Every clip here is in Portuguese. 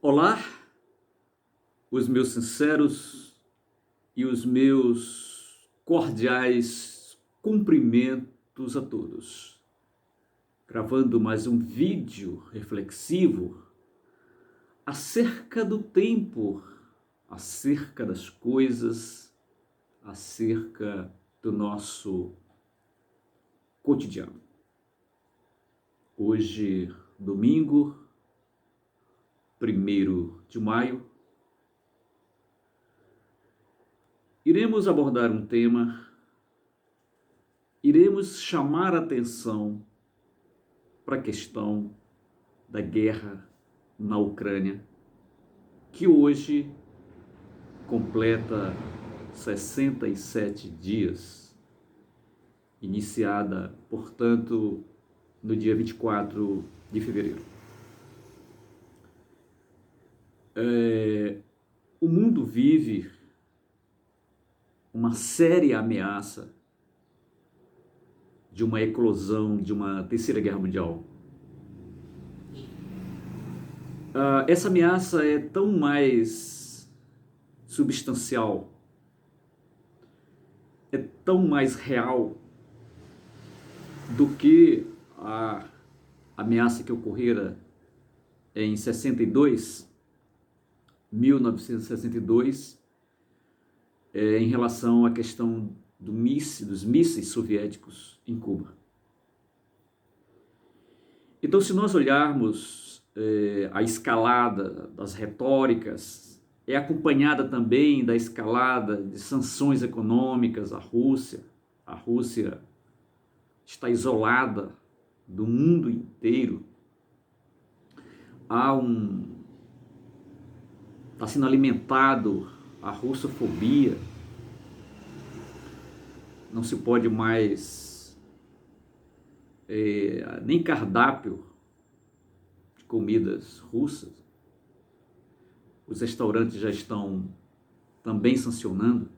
Olá, os meus sinceros e os meus cordiais cumprimentos a todos. Gravando mais um vídeo reflexivo acerca do tempo, acerca das coisas, acerca do nosso cotidiano. Hoje, domingo, 1º de maio, iremos abordar um tema, iremos chamar a atenção para a questão da guerra na Ucrânia, que hoje completa 67 dias, iniciada, portanto, no dia 24 de fevereiro. O mundo vive uma séria ameaça de uma eclosão de uma terceira guerra mundial. Essa ameaça é tão mais substancial, é tão mais real do que a ameaça que ocorrera em 1962, em relação à questão dos mísseis soviéticos em Cuba. Então, se nós olharmos a escalada das retóricas, é acompanhada também da escalada de sanções econômicas à Rússia. A Rússia está isolada do mundo inteiro. Está sendo alimentado a russofobia. Não se pode mais nem cardápio de comidas russas. Os restaurantes já estão também sancionando.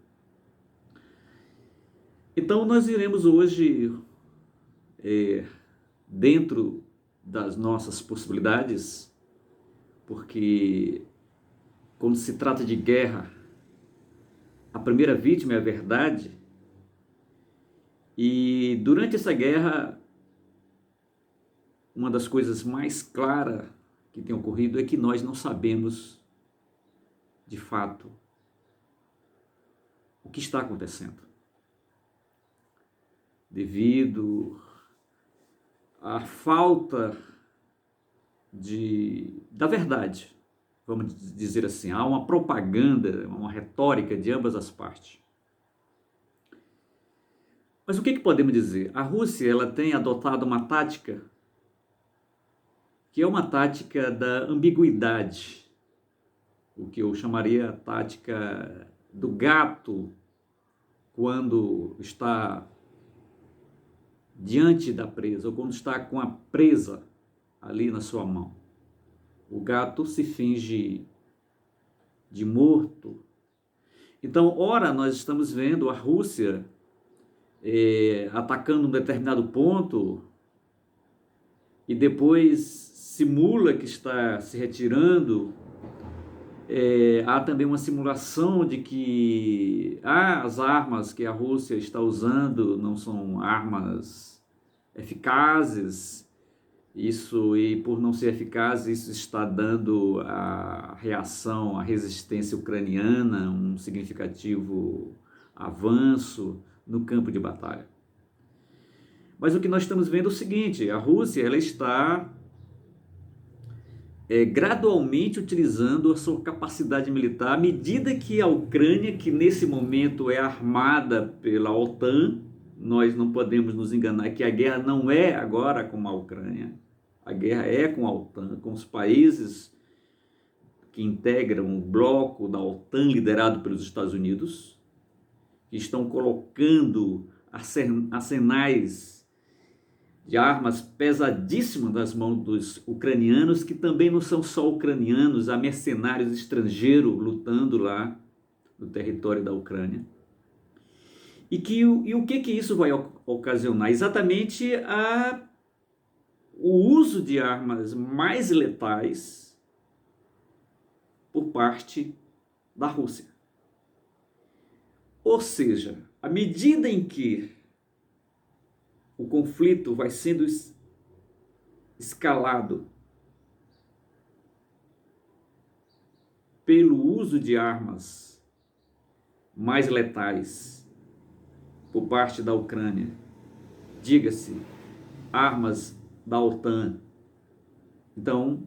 Então nós iremos hoje, dentro das nossas possibilidades, porque quando se trata de guerra, a primeira vítima é a verdade. E durante essa guerra, uma das coisas mais claras que tem ocorrido é que nós não sabemos, de fato, o que está acontecendo. Devido à falta da verdade, vamos dizer assim, há uma propaganda, uma retórica de ambas as partes. Mas o que podemos dizer? A Rússia ela tem adotado uma tática que é uma tática da ambiguidade, o que eu chamaria a tática do gato quando está diante da presa, ou quando está com a presa ali na sua mão. O gato se finge de morto. Então, ora, nós estamos vendo a Rússia atacando um determinado ponto e depois simula que está se retirando. Há também uma simulação de que as armas que a Rússia está usando não são armas eficazes. E por não ser eficaz, isso está dando a reação, a resistência ucraniana, um significativo avanço no campo de batalha. Mas o que nós estamos vendo é o seguinte: a Rússia ela está gradualmente utilizando a sua capacidade militar, à medida que a Ucrânia, que nesse momento é armada pela OTAN, nós não podemos nos enganar que a guerra não é agora com a Ucrânia, a guerra é com a OTAN, com os países que integram o bloco da OTAN liderado pelos Estados Unidos, que estão colocando arsenais de armas pesadíssimas nas mãos dos ucranianos, que também não são só ucranianos, há mercenários estrangeiros lutando lá no território da Ucrânia. E o que isso vai ocasionar? Exatamente o uso de armas mais letais por parte da Rússia. Ou seja, à medida em que o conflito vai sendo escalado pelo uso de armas mais letais por parte da Ucrânia, diga-se, armas da OTAN, então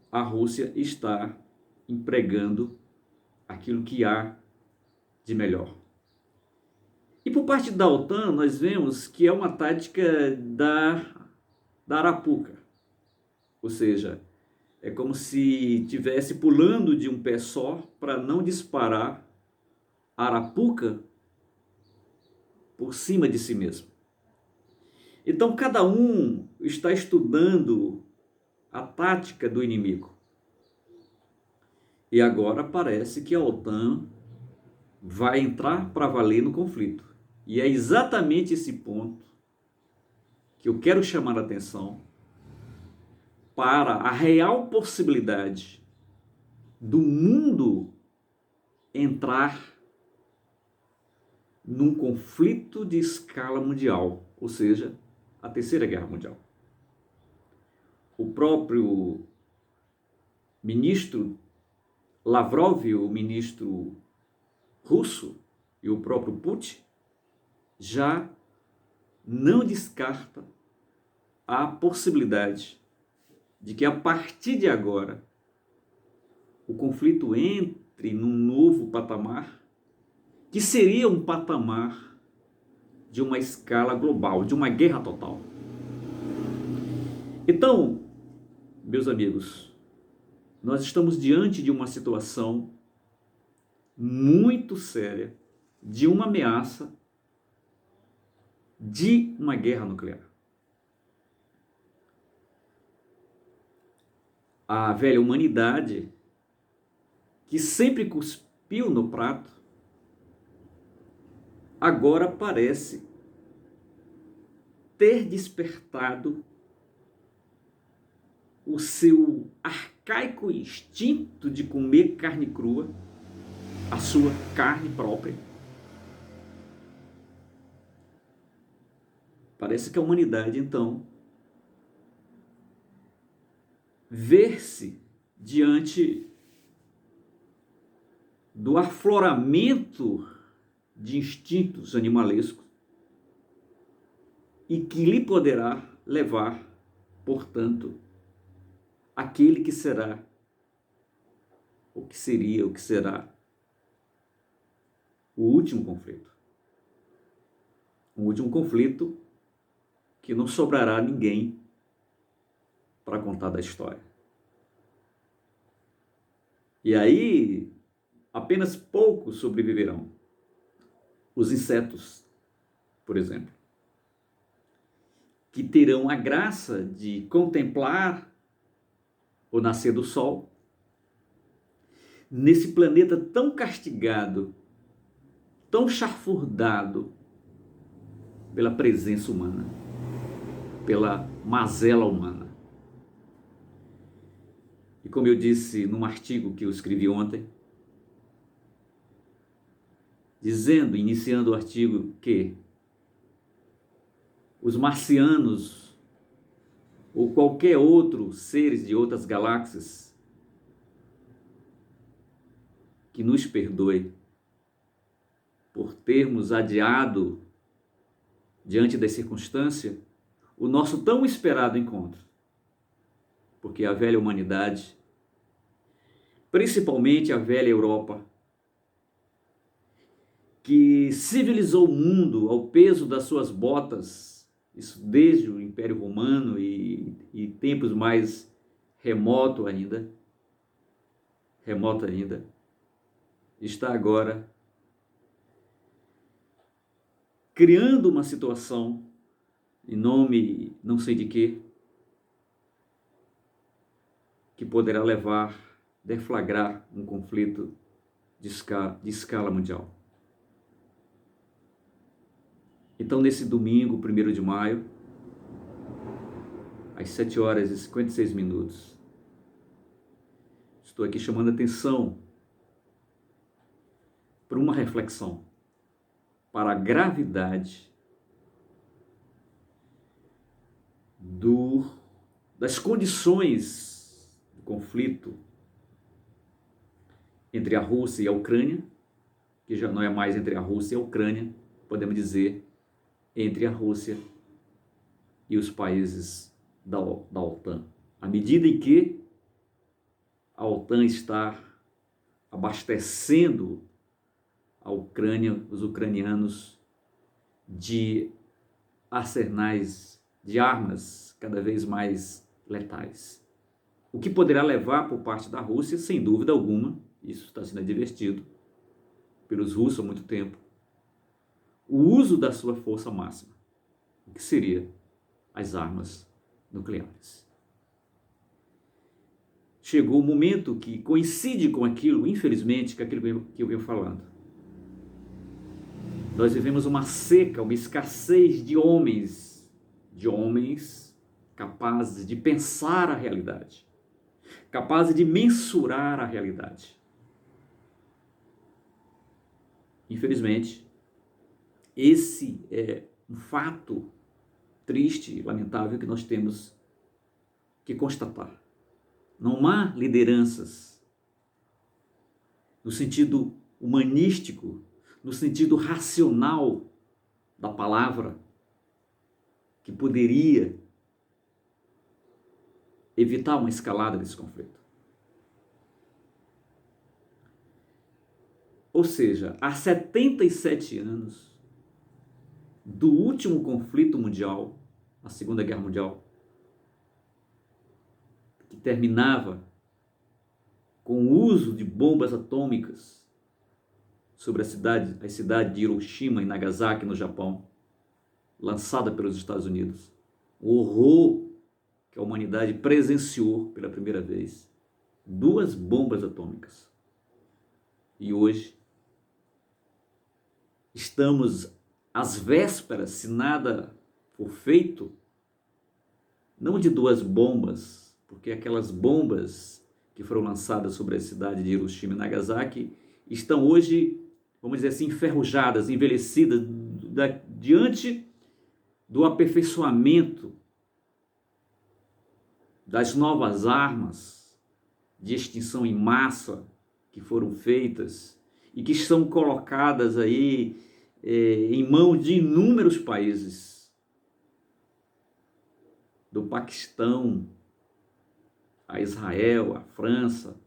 a Rússia está empregando aquilo que há de melhor. E por parte da OTAN, nós vemos que é uma tática da arapuca, ou seja, é como se estivesse pulando de um pé só para não disparar a arapuca por cima de si mesmo. Então cada um está estudando a tática do inimigo. E agora parece que a OTAN vai entrar para valer no conflito. E é exatamente esse ponto que eu quero chamar a atenção para a real possibilidade do mundo entrar num conflito de escala mundial, ou seja, a Terceira Guerra Mundial. O próprio ministro Lavrov, o ministro russo, e o próprio Putin já não descarta a possibilidade de que a partir de agora o conflito entre num novo patamar, que seria um patamar de uma escala global, de uma guerra total. Então, meus amigos, nós estamos diante de uma situação muito séria, de uma ameaça de uma guerra nuclear. A velha humanidade, que sempre cuspiu no prato, agora parece ter despertado o seu arcaico instinto de comer carne crua, a sua carne própria. Parece que a humanidade, então, ver-se diante do afloramento de instintos animalescos e que lhe poderá levar, portanto, aquele que será, o que seria, o que será o último conflito. Um último conflito que não sobrará ninguém para contar da história. E aí, apenas poucos sobreviverão. Os insetos, por exemplo, que terão a graça de contemplar o nascer do sol nesse planeta tão castigado, tão chafurdado pela presença humana, pela mazela humana. E como eu disse num artigo que eu escrevi ontem, iniciando o artigo, que os marcianos ou qualquer outro seres de outras galáxias que nos perdoe por termos adiado, diante da circunstância, o nosso tão esperado encontro. Porque a velha humanidade, principalmente a velha Europa, que civilizou o mundo ao peso das suas botas, isso desde o Império Romano e tempos mais remotos ainda, está agora criando uma situação, em nome não sei de quê, que poderá deflagrar um conflito de escala mundial. Então, nesse domingo, 1º de maio, às 7h56, Estou aqui chamando a atenção para uma reflexão, para a gravidade das condições do conflito entre a Rússia e a Ucrânia, que já não é mais entre a Rússia e a Ucrânia, podemos dizer entre a Rússia e os países da OTAN. À medida em que a OTAN está abastecendo a Ucrânia, os ucranianos, de arsenais de armas cada vez mais letais. O que poderá levar por parte da Rússia, sem dúvida alguma, isso está sendo advertido pelos russos há muito tempo, o uso da sua força máxima, o que seria as armas nucleares. Chegou o momento que coincide com aquilo, infelizmente, com aquilo que eu venho falando. Nós vivemos uma seca, uma escassez de homens capazes de pensar a realidade, capazes de mensurar a realidade. Infelizmente, esse é um fato triste e lamentável que nós temos que constatar. Não há lideranças no sentido humanístico, no sentido racional da palavra, que poderia evitar uma escalada desse conflito. Ou seja, há 77 anos do último conflito mundial, a Segunda Guerra Mundial, que terminava com o uso de bombas atômicas sobre a cidade de Hiroshima e Nagasaki, no Japão, lançada pelos Estados Unidos. O horror que a humanidade presenciou pela primeira vez. 2 bombas atômicas. E hoje estamos às vésperas, se nada for feito, não de 2 bombas, porque aquelas bombas que foram lançadas sobre a cidade de Hiroshima e Nagasaki estão hoje, vamos dizer assim, enferrujadas, envelhecidas, diante do aperfeiçoamento das novas armas de extinção em massa que foram feitas e que são colocadas aí em mãos de inúmeros países, do Paquistão a Israel, a França,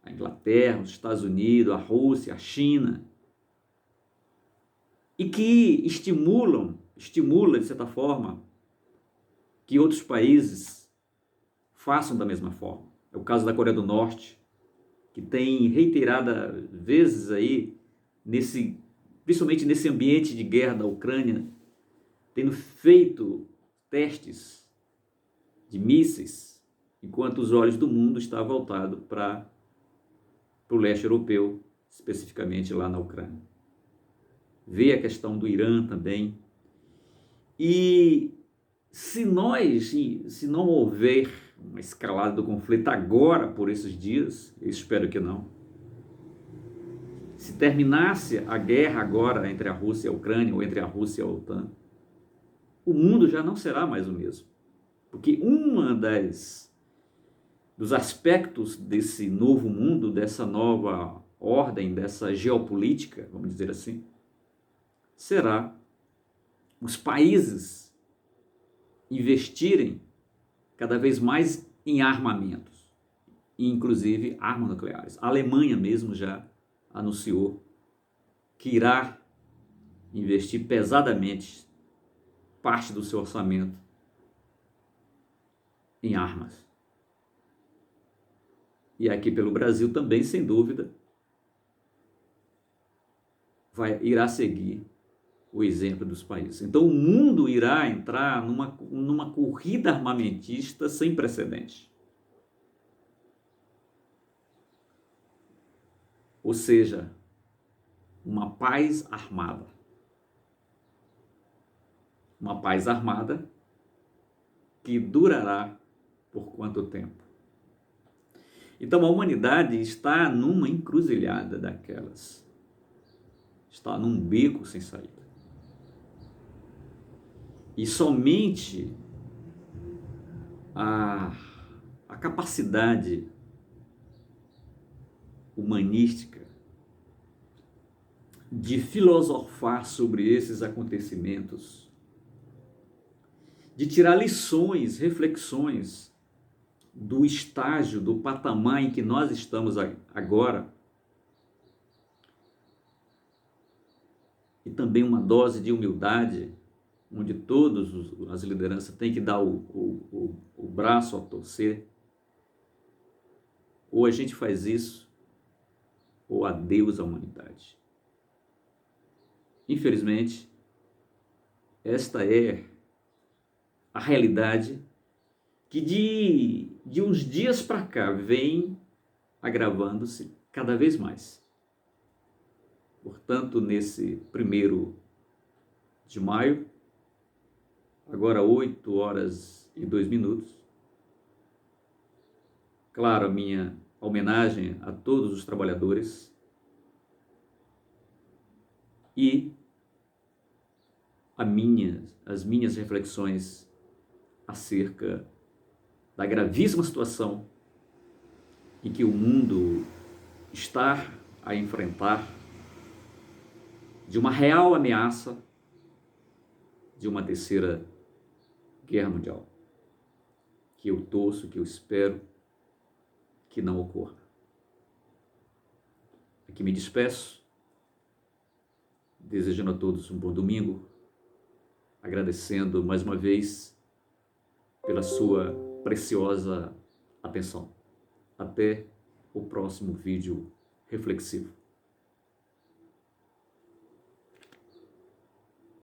a Inglaterra, os Estados Unidos, a Rússia, a China, e que estimula, de certa forma, que outros países façam da mesma forma. É o caso da Coreia do Norte, que tem reiteradas vezes aí, principalmente nesse ambiente de guerra da Ucrânia, tendo feito testes de mísseis, enquanto os olhos do mundo estavam voltados para o leste europeu, especificamente lá na Ucrânia. Vê a questão do Irã também. E se não houver uma escalada do conflito agora, por esses dias, eu espero que não, se terminasse a guerra agora entre a Rússia e a Ucrânia, ou entre a Rússia e a OTAN, o mundo já não será mais o mesmo. Porque dos aspectos desse novo mundo, dessa nova ordem, dessa geopolítica, vamos dizer assim, será os países investirem cada vez mais em armamentos, inclusive armas nucleares. A Alemanha mesmo já anunciou que irá investir pesadamente parte do seu orçamento em armas. E aqui pelo Brasil também, sem dúvida, irá seguir o exemplo dos países. Então o mundo irá entrar numa corrida armamentista sem precedente. Ou seja, uma paz armada. Uma paz armada que durará por quanto tempo? Então a humanidade está numa encruzilhada daquelas, está num beco sem saída. E somente a capacidade humanística de filosofar sobre esses acontecimentos, de tirar lições, reflexões do estágio, do patamar em que nós estamos agora, e também uma dose de humildade, onde todas as lideranças têm que dar o braço a torcer. Ou a gente faz isso, ou adeus à humanidade. Infelizmente, esta é a realidade que de uns dias para cá vem agravando-se cada vez mais. Portanto, nesse 1º de maio, agora 8h02, claro, a minha homenagem a todos os trabalhadores e as minhas reflexões acerca da gravíssima situação em que o mundo está a enfrentar, de uma real ameaça de uma terceira guerra mundial, que eu torço, que eu espero que não ocorra. Aqui me despeço, desejando a todos um bom domingo, agradecendo mais uma vez pela sua preciosa atenção. Até o próximo vídeo reflexivo.